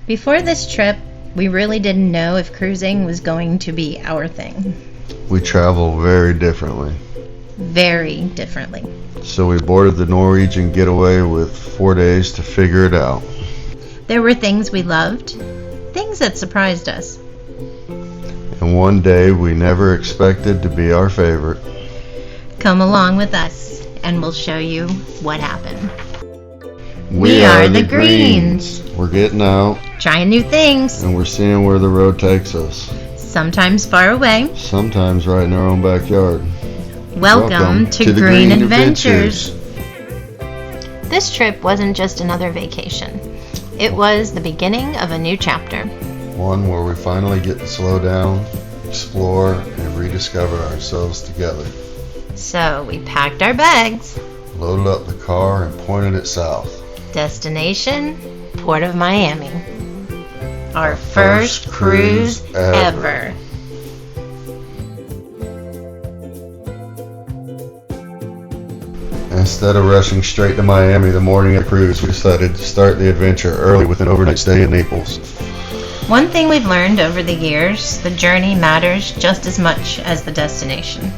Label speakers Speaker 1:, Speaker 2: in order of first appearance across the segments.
Speaker 1: Before this trip, we really didn't know if cruising was going to be our thing.
Speaker 2: We travel very differently.
Speaker 1: Very differently.
Speaker 2: So we boarded the Norwegian Getaway with 4 days to figure it out.
Speaker 1: There were things we loved, things that surprised us.
Speaker 2: And one day we never expected to be our favorite.
Speaker 1: Come along with us, and we'll show you what happened.
Speaker 2: We are the Greens. We're getting out,
Speaker 1: Trying new things,
Speaker 2: and we're seeing where the road takes us.
Speaker 1: sometimes far away.
Speaker 2: Sometimes right in our own backyard.
Speaker 1: Welcome to
Speaker 2: the
Speaker 1: Green Adventures. This trip wasn't just another vacation. It was the beginning of a new chapter.
Speaker 2: One where we finally get to slow down, explore, and rediscover ourselves together.
Speaker 1: So we packed our bags.
Speaker 2: Loaded up the car and pointed it south.
Speaker 1: Destination, Port of Miami. Our first cruise ever.
Speaker 2: Instead of rushing straight to Miami the morning of the cruise, we decided to start the adventure early with an overnight stay in Naples.
Speaker 1: One thing we've learned over the years, the journey matters just as much as the destination.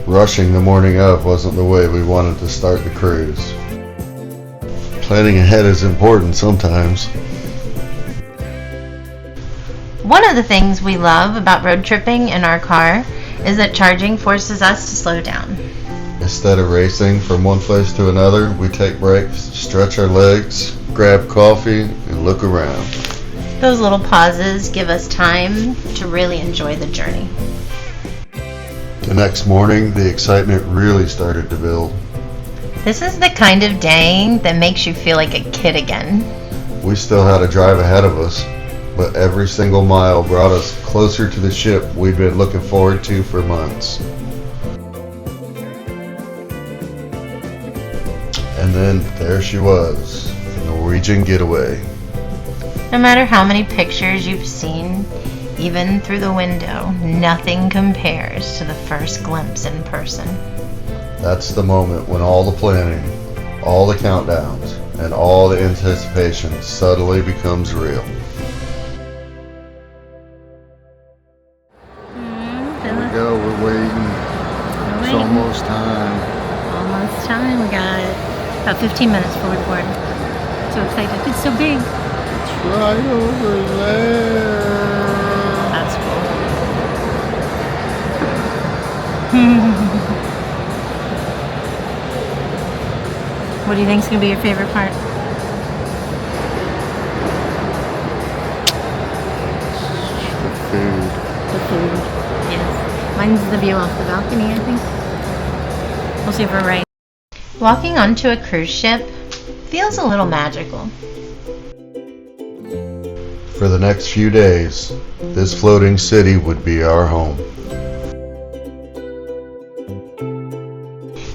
Speaker 2: Rushing the morning of wasn't the way we wanted to start the cruise. Planning ahead is important sometimes.
Speaker 1: One of the things we love about road tripping in our car is that charging forces us to slow down.
Speaker 2: Instead of racing from one place to another, we take breaks, stretch our legs, grab coffee, and look around.
Speaker 1: Those little pauses give us time to really enjoy the journey.
Speaker 2: The next morning, the excitement really started to build.
Speaker 1: This is the kind of day that makes you feel like a kid again.
Speaker 2: We still had a drive ahead of us, but every single mile brought us closer to the ship we'd been looking forward to for months. And then there she was, the Norwegian Getaway.
Speaker 1: No matter how many pictures you've seen, even through the window, nothing compares to the first glimpse in person.
Speaker 2: That's the moment when all the planning, all the countdowns, and all the anticipation suddenly becomes real. Here we go, we're waiting. It's almost time.
Speaker 1: Almost time. We got about 15 minutes before we board. So excited. It's so big.
Speaker 2: It's right over there.
Speaker 1: That's cool. What do you think is going to be your favorite part?
Speaker 2: The food.
Speaker 1: The food. Yes. Mine's the view off the balcony, I think. We'll see if we're right. Walking onto a cruise ship feels a little magical.
Speaker 2: For the next few days, this floating city would be our home.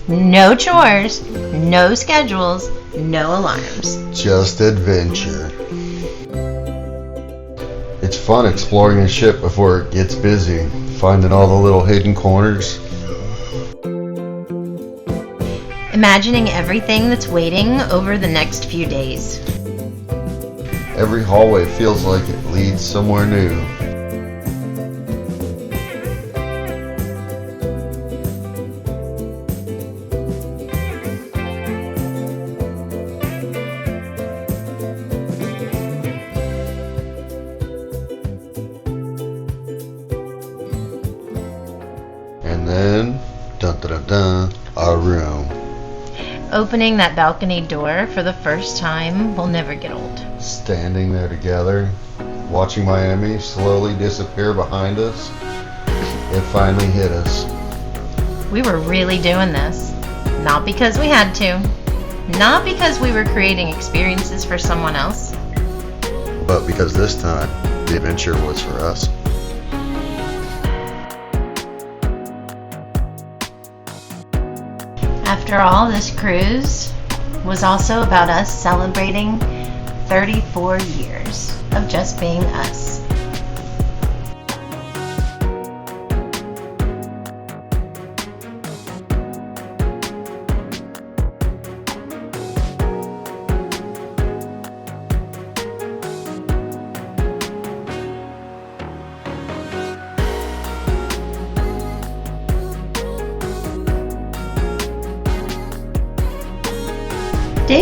Speaker 1: No chores, no schedules, no alarms.
Speaker 2: Just adventure. It's fun exploring a ship before it gets busy, finding all the little hidden corners.
Speaker 1: Imagining everything that's waiting over the next few days.
Speaker 2: Every hallway feels like it leads somewhere new. And then, dun dun dun dun, our room.
Speaker 1: Opening that balcony door for the first time will never get old.
Speaker 2: Standing there together, watching Miami slowly disappear behind us, it finally hit us.
Speaker 1: We were really doing this. Not because we had to. Not because we were creating experiences for someone else.
Speaker 2: But because this time, the adventure was for us.
Speaker 1: After all, this cruise was also about us celebrating 34 years of just being us.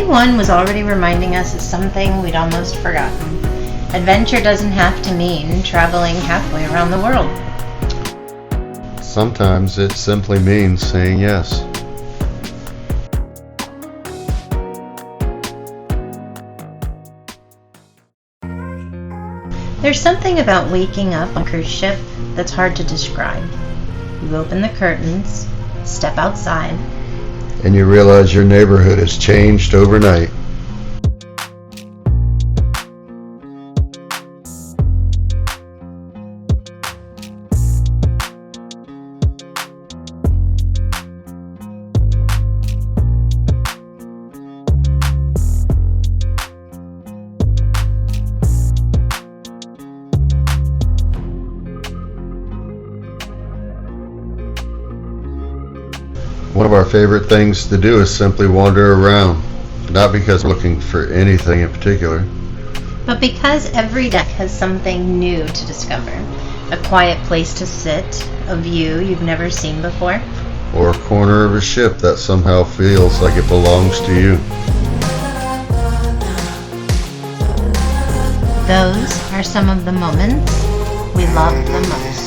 Speaker 1: Day one was already reminding us of something we'd almost forgotten. Adventure doesn't have to mean traveling halfway around the world.
Speaker 2: Sometimes it simply means saying yes.
Speaker 1: There's something about waking up on a cruise ship that's hard to describe. You open the curtains, step outside,
Speaker 2: And you realize your neighborhood has changed overnight. One of our favorite things to do is simply wander around, not because we're looking for anything in particular,
Speaker 1: but because every deck has something new to discover. A quiet place to sit, a view you've never seen before,
Speaker 2: or a corner of a ship that somehow feels like it belongs to you.
Speaker 1: Those are some of the moments we love the most.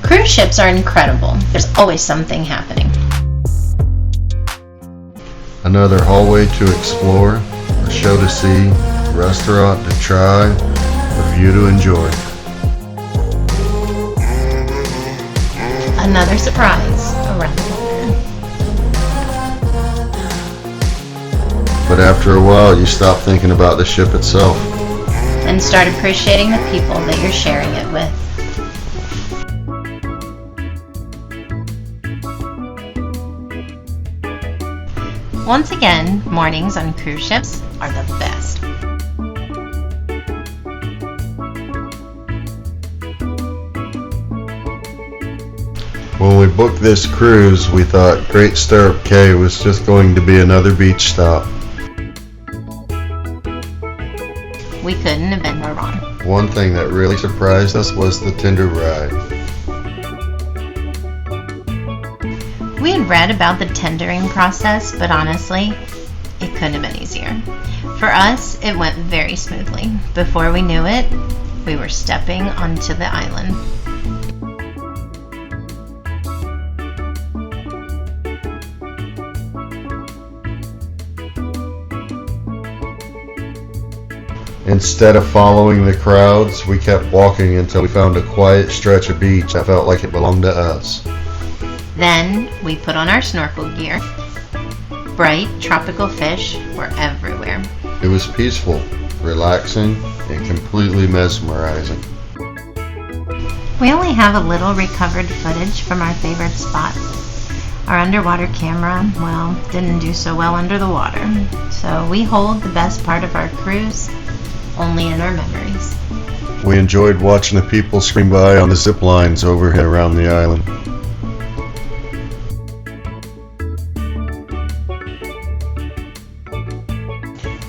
Speaker 1: Cruise ships are incredible. There's always something happening.
Speaker 2: Another hallway to explore, a show to see, a restaurant to try, a view to enjoy.
Speaker 1: Another surprise around the corner.
Speaker 2: But after a while, you stop thinking about the ship itself.
Speaker 1: And start appreciating the people that you're sharing it with. Once again, mornings on cruise ships are the best.
Speaker 2: When we booked this cruise, we thought Great Stirrup Cay was just going to be another beach stop.
Speaker 1: We couldn't have been more wrong.
Speaker 2: One thing that really surprised us was the Tinder ride.
Speaker 1: We had read about the tendering process, but honestly, it couldn't have been easier. For us, it went very smoothly. Before we knew it, we were stepping onto the island.
Speaker 2: Instead of following the crowds, we kept walking until we found a quiet stretch of beach that felt like it belonged to us.
Speaker 1: Then we put on our snorkel gear. Bright tropical fish were everywhere.
Speaker 2: It was peaceful, relaxing, and completely mesmerizing.
Speaker 1: We only have a little recovered footage from our favorite spots. Our underwater camera, well, didn't do so well under the water. So we hold the best part of our cruise only in our memories.
Speaker 2: We enjoyed watching the people scream by on the zip lines overhead around the island.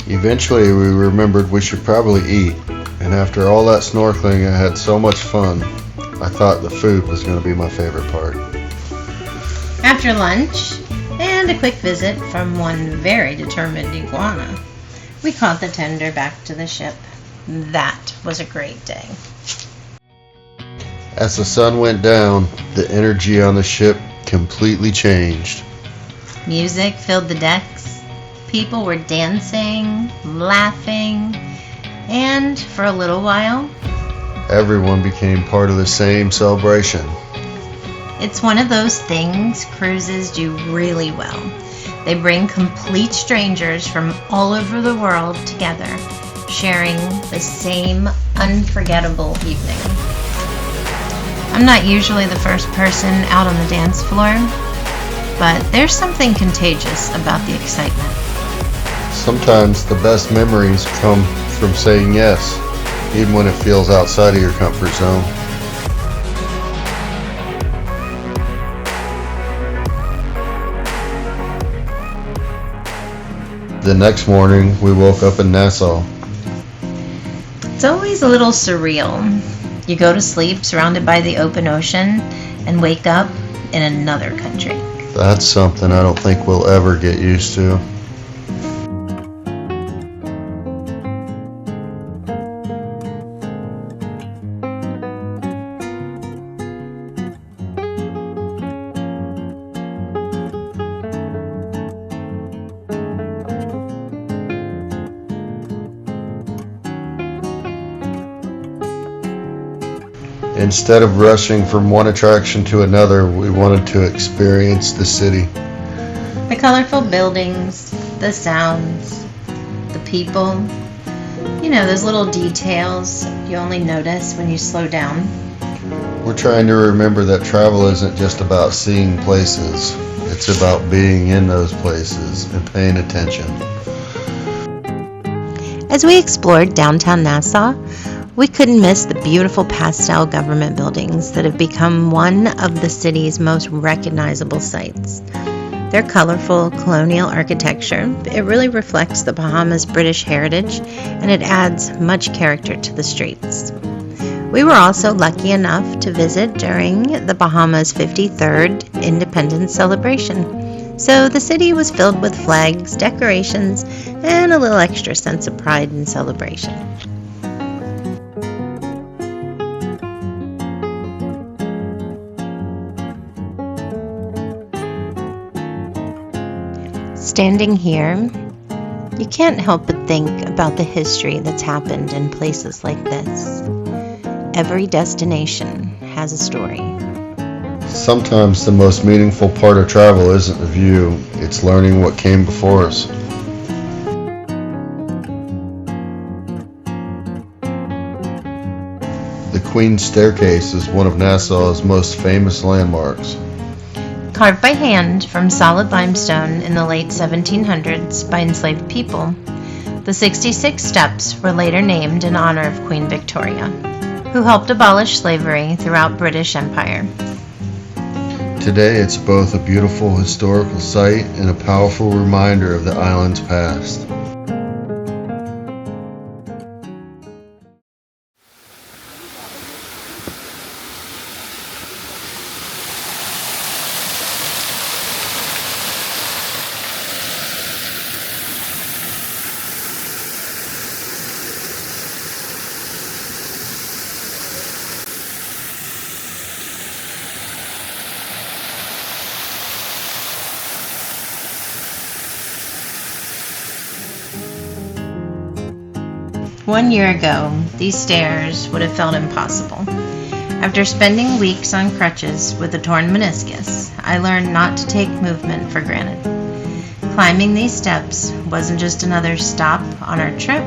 Speaker 2: Eventually we remembered we should probably eat, and after all that snorkeling I had so much fun, I thought the food was going to be my favorite part.
Speaker 1: After lunch, and a quick visit from one very determined iguana, we caught the tender back to the ship. That was a great day.
Speaker 2: As the sun went down, the energy on the ship completely changed.
Speaker 1: Music filled the decks. People were dancing, laughing, and for a little while,
Speaker 2: everyone became part of the same celebration.
Speaker 1: It's one of those things cruises do really well. They bring complete strangers from all over the world together, sharing the same unforgettable evening. I'm not usually the first person out on the dance floor, but there's something contagious about the excitement.
Speaker 2: Sometimes the best memories come from saying yes, even when it feels outside of your comfort zone. The next morning, we woke up in Nassau.
Speaker 1: It's always a little surreal. You go to sleep surrounded by the open ocean and wake up in another country.
Speaker 2: That's something I don't think we'll ever get used to. Instead of rushing from one attraction to another, we wanted to experience the city.
Speaker 1: The colorful buildings, the sounds, the people, those little details you only notice when you slow down.
Speaker 2: We're trying to remember that travel isn't just about seeing places, it's about being in those places and paying attention.
Speaker 1: As we explored downtown Nassau, we couldn't miss the beautiful pastel government buildings that have become one of the city's most recognizable sights. Their colorful colonial architecture, it really reflects the Bahamas' British heritage, and it adds much character to the streets. We were also lucky enough to visit during the Bahamas' 53rd Independence celebration. So the city was filled with flags, decorations, and a little extra sense of pride and celebration. Standing here, you can't help but think about the history that's happened in places like this. Every destination has a story.
Speaker 2: Sometimes the most meaningful part of travel isn't the view, it's learning what came before us. The Queen's Staircase is one of Nassau's most famous landmarks.
Speaker 1: Carved by hand from solid limestone in the late 1700s by enslaved people, the 66 steps were later named in honor of Queen Victoria, who helped abolish slavery throughout British Empire.
Speaker 2: Today it's both a beautiful historical site and a powerful reminder of the island's past.
Speaker 1: One year ago, these stairs would have felt impossible. After spending weeks on crutches with a torn meniscus, I learned not to take movement for granted. Climbing these steps wasn't just another stop on our trip,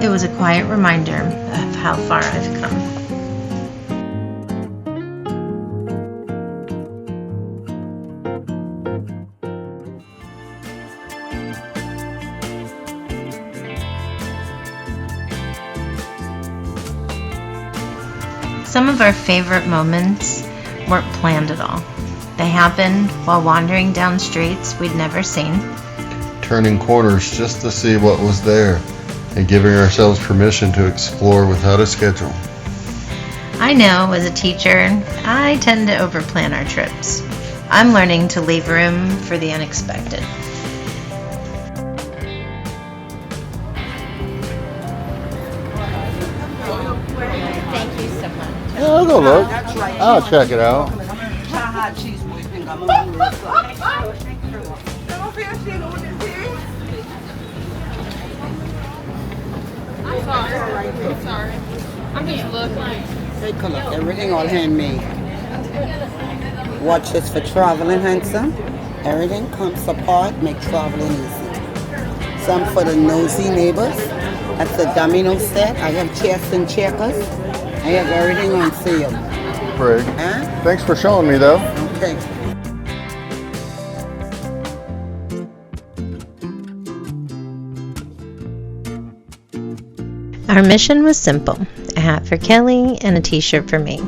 Speaker 1: it was a quiet reminder of how far I've come. Some of our favorite moments weren't planned at all. They happened while wandering down streets we'd never seen,
Speaker 2: Turning corners just to see what was there, and giving ourselves permission to explore without a schedule.
Speaker 1: I know, as a teacher, I tend to overplan our trips. I'm learning to leave room for the unexpected. Thank you so much.
Speaker 2: Yeah, I'll go look. I'll check it out.
Speaker 3: Sorry. I'm just looking.
Speaker 4: Take a look. Everything all handmade. Watches for traveling handsome. Everything comes apart, make traveling easy. Some for the nosy neighbors. That's a domino set. I have chess and checkers. I have everything on sale.
Speaker 2: Craig,
Speaker 4: Huh?
Speaker 2: thanks for showing me though.
Speaker 4: Okay.
Speaker 1: Our mission was simple: a hat for Kelly and a t-shirt for me.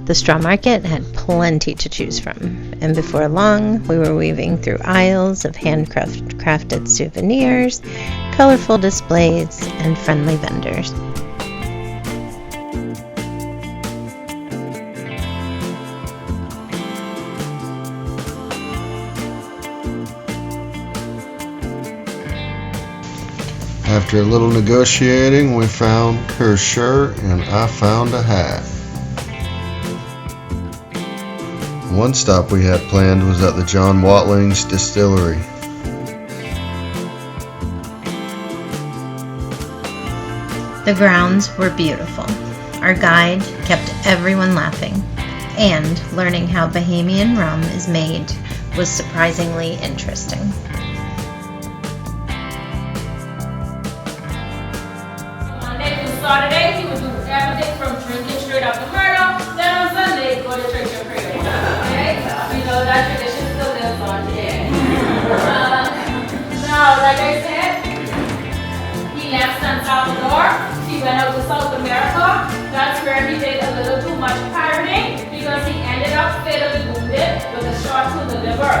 Speaker 1: The straw market had plenty to choose from, and before long, we were weaving through aisles of handcrafted souvenirs, colorful displays, and friendly vendors.
Speaker 2: After a little negotiating, we found her shirt and I found a hat. One stop we had planned was at the John Watling's distillery.
Speaker 1: The grounds were beautiful. Our guide kept everyone laughing, and learning how Bahamian rum is made was surprisingly interesting.
Speaker 3: Monday through Saturday, he would do everything from drinking straight out the murder, then on Sunday, go to church and pray. Okay? You know, that tradition still lives on today. Now, like I said, he left San Salvador. He went out to South America. That's where he did a little too much pirating because he ended up fatally wounded with a shot to the liver.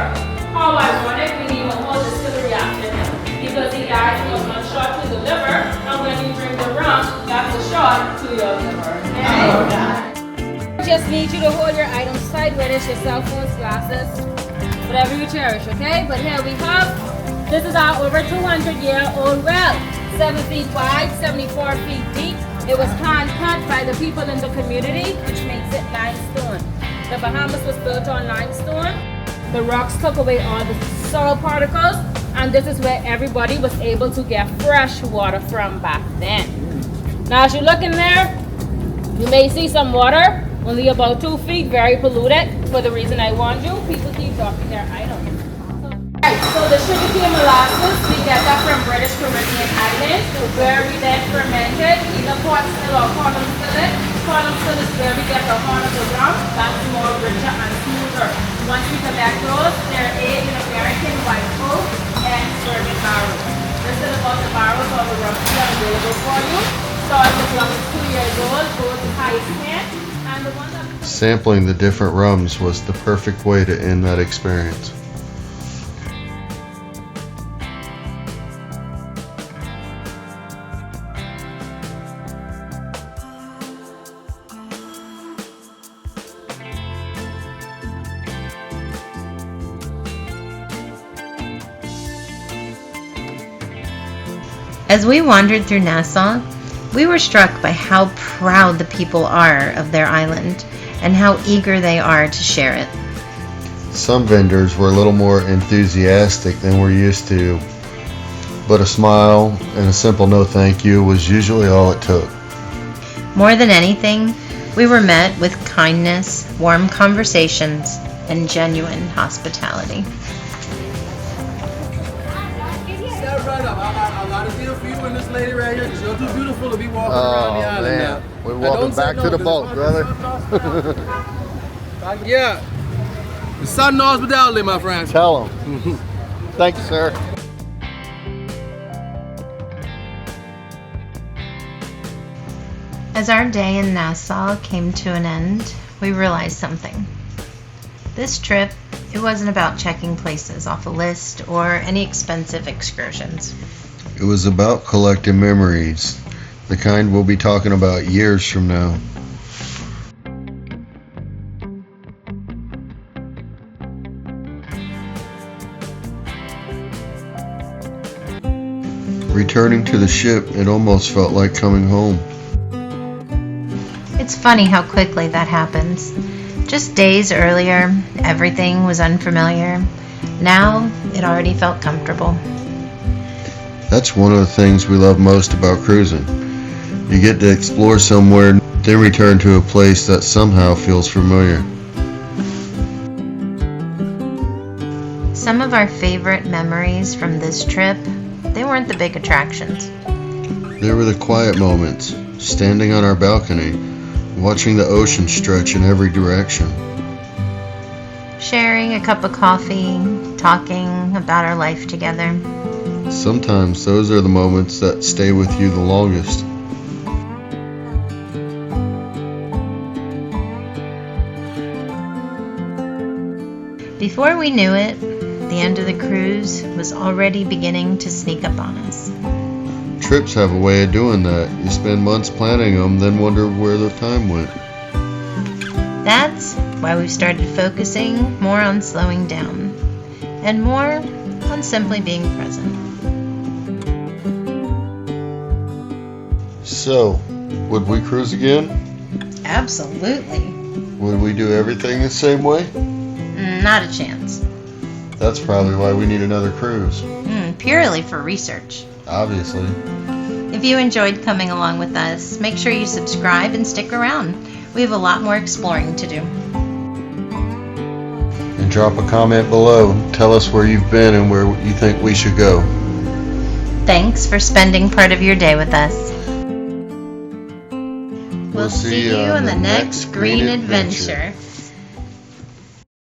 Speaker 3: How ironic, we need a whole distillery after him because he died from a shot to the liver, and when you drink the rum, that's a shot to your liver. Okay? Just need you to hold your items tight, whether it's your cell phones, glasses, whatever you cherish, okay? But here we have, this is our over 200-year-old well. 7 feet wide, 74 feet deep. It was hand cut by the people in the community, which makes it limestone. The Bahamas was built on limestone. The rocks took away all the soil particles, and this is where everybody was able to get fresh water from back then. Now, as you look in there, you may see some water, only about 2 feet, very polluted. For the reason I warned you, people keep dropping their items. So the sugarcane molasses, we get that from British Caribbean islands, where we then fermented, either pot still or corn still. Corn still is where we get the horn of the rum. That's more richer and smoother. Once we collect those, they're aged in American white oak and served in barrels. This is about the barrels of the rum that are available for you. Starts as young as 2 years old, goes as high as 10. And the one that...
Speaker 2: Sampling the different rums was the perfect way to end that experience.
Speaker 1: As we wandered through Nassau, we were struck by how proud the people are of their island and how eager they are to share it.
Speaker 2: Some vendors were a little more enthusiastic than we're used to, but a smile and a simple no thank you was usually all it took.
Speaker 1: More than anything, we were met with kindness, warm conversations, and genuine hospitality.
Speaker 5: Step right up. I got a deal for you and this lady right here because you're too beautiful to be walking around the island now.
Speaker 2: We're walking back to the boat, brother.
Speaker 5: Yeah. The sun knows hospitality, my friend.
Speaker 2: Tell them. Thank you, sir.
Speaker 1: As our day in Nassau came to an end, we realized something. This trip, it wasn't about checking places off a list or any expensive excursions.
Speaker 2: It was about collecting memories, the kind we'll be talking about years from now. Returning to the ship, it almost felt like coming home.
Speaker 1: It's funny how quickly that happens. Just days earlier, everything was unfamiliar. Now, it already felt comfortable.
Speaker 2: That's one of the things we love most about cruising. You get to explore somewhere, then return to a place that somehow feels familiar.
Speaker 1: Some of our favorite memories from this trip, they weren't the big attractions.
Speaker 2: They were the quiet moments, standing on our balcony, watching the ocean stretch in every direction.
Speaker 1: Sharing a cup of coffee, talking about our life together.
Speaker 2: Sometimes those are the moments that stay with you the longest.
Speaker 1: Before we knew it, the end of the cruise was already beginning to sneak up on us.
Speaker 2: Trips have a way of doing that. You spend months planning them, then wonder where the time went.
Speaker 1: That's why we started focusing more on slowing down and more on simply being present.
Speaker 2: So, would we cruise again?
Speaker 1: Absolutely.
Speaker 2: Would we do everything the same way?
Speaker 1: Not a chance.
Speaker 2: That's probably why we need another cruise.
Speaker 1: Purely for research.
Speaker 2: Obviously.
Speaker 1: If you enjoyed coming along with us, make sure you subscribe and stick around. We have a lot more exploring to do.
Speaker 2: And drop a comment below. Tell us where you've been and where you think we should go.
Speaker 1: Thanks for spending part of your day with us. We'll see you on the next green adventure.